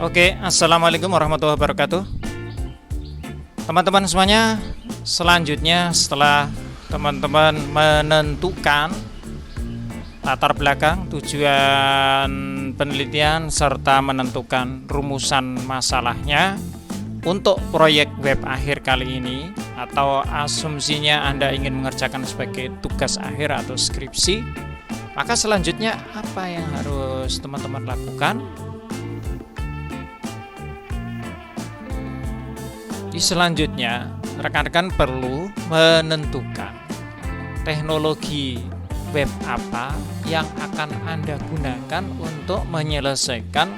Oke, assalamualaikum warahmatullahi wabarakatuh. Teman-teman semuanya, selanjutnya setelah teman-teman menentukan latar belakang, tujuan penelitian, serta menentukan rumusan masalahnya untuk proyek web akhir kali ini, atau asumsinya Anda ingin mengerjakan sebagai tugas akhir atau skripsi, maka selanjutnya apa yang harus teman-teman lakukan? Selanjutnya, rekan-rekan perlu menentukan teknologi web apa yang akan Anda gunakan untuk menyelesaikan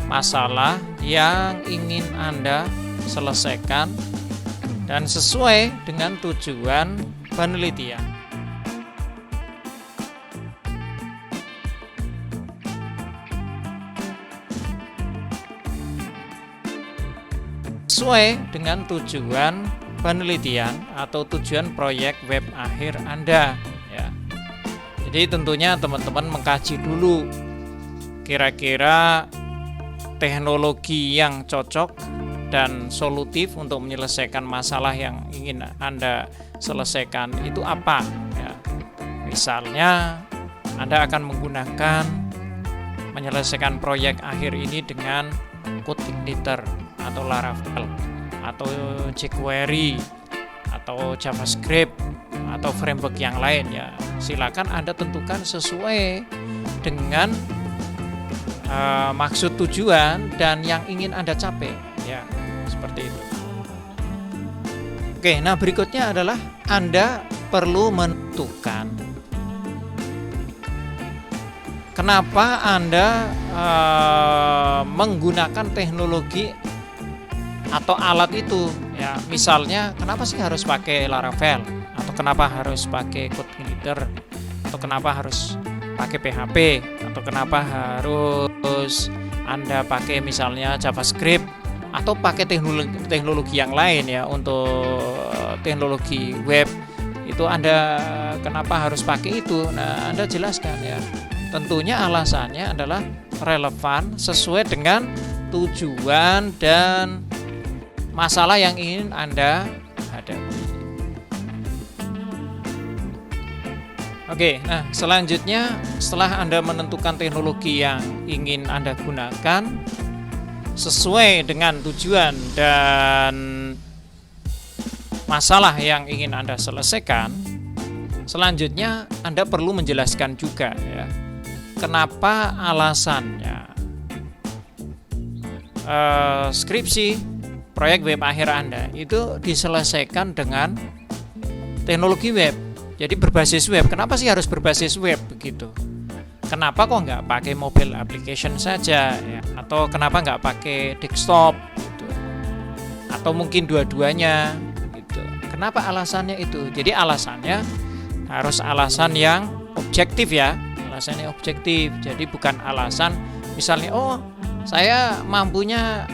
masalah yang ingin Anda selesaikan dan sesuai dengan tujuan penelitian. Sesuai dengan tujuan penelitian atau tujuan proyek web akhir Anda ya. Jadi tentunya teman-teman mengkaji dulu kira-kira teknologi yang cocok dan solutif untuk menyelesaikan masalah yang ingin Anda selesaikan itu apa ya. Misalnya Anda akan menggunakan menyelesaikan proyek akhir ini dengan CodeIgniter atau Laravel atau jQuery atau JavaScript atau framework yang lain ya. Silakan Anda tentukan sesuai dengan maksud tujuan dan yang ingin Anda capai ya, seperti itu. Oke, nah berikutnya adalah Anda perlu menentukan kenapa Anda menggunakan teknologi atau alat itu ya. Misalnya kenapa sih harus pakai Laravel, atau kenapa harus pakai CodeIgniter, atau kenapa harus pakai PHP, atau kenapa harus Anda pakai misalnya JavaScript atau pakai teknologi yang lain ya. Untuk teknologi web itu Anda kenapa harus pakai itu? Nah, Anda jelaskan ya. Tentunya alasannya adalah relevan sesuai dengan tujuan dan masalah yang ingin Anda hadapi. Oke, nah selanjutnya setelah Anda menentukan teknologi yang ingin Anda gunakan sesuai dengan tujuan dan masalah yang ingin Anda selesaikan, selanjutnya Anda perlu menjelaskan juga ya, kenapa alasannya skripsi proyek web akhir Anda itu diselesaikan dengan teknologi web. Jadi berbasis web. Kenapa sih harus berbasis web begitu? Kenapa kok nggak pakai mobile application saja ya? Atau kenapa nggak pakai desktop gitu? Atau mungkin dua-duanya gitu. Kenapa alasannya itu? Jadi alasannya harus alasan yang objektif ya. Alasannya objektif. Jadi bukan alasan misalnya saya mampunya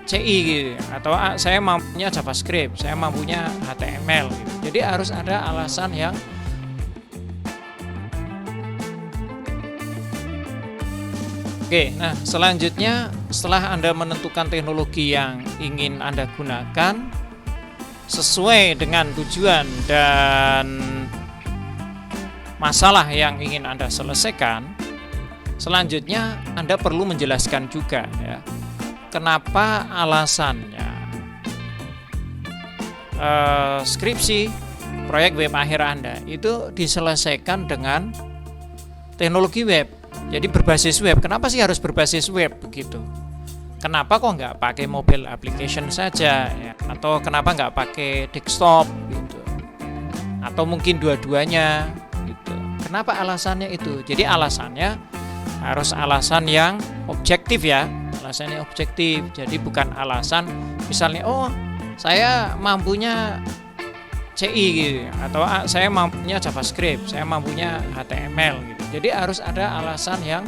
CI gitu, atau saya mampunya JavaScript, saya mampunya HTML gitu. Jadi harus ada alasan yang Oke, nah selanjutnya setelah Anda menentukan teknologi yang ingin Anda gunakan sesuai dengan tujuan dan masalah yang ingin Anda selesaikan, selanjutnya Anda perlu menjelaskan juga ya, kenapa alasannya skripsi proyek web akhir Anda itu diselesaikan dengan teknologi web. Jadi berbasis web. Kenapa sih harus berbasis web begitu? Kenapa kok nggak pakai mobile application saja ya? Atau kenapa nggak pakai desktop gitu? Atau mungkin dua-duanya gitu. Kenapa alasannya itu? Jadi alasannya harus alasan yang objektif ya. Alasannya objektif. Jadi bukan alasan misalnya saya mampunya CI gitu, atau saya mampunya JavaScript, saya mampunya HTML gitu. Jadi harus ada alasan yang